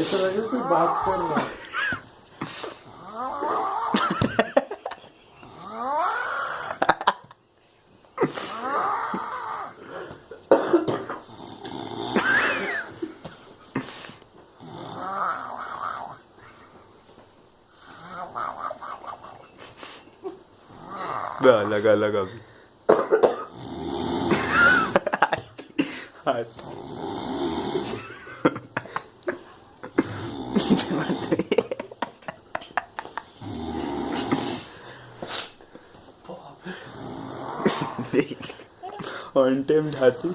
ऐसा लगे कोई बात कर रहा है। अलग अलग अभी हाथ देख ऑन टाइम जाती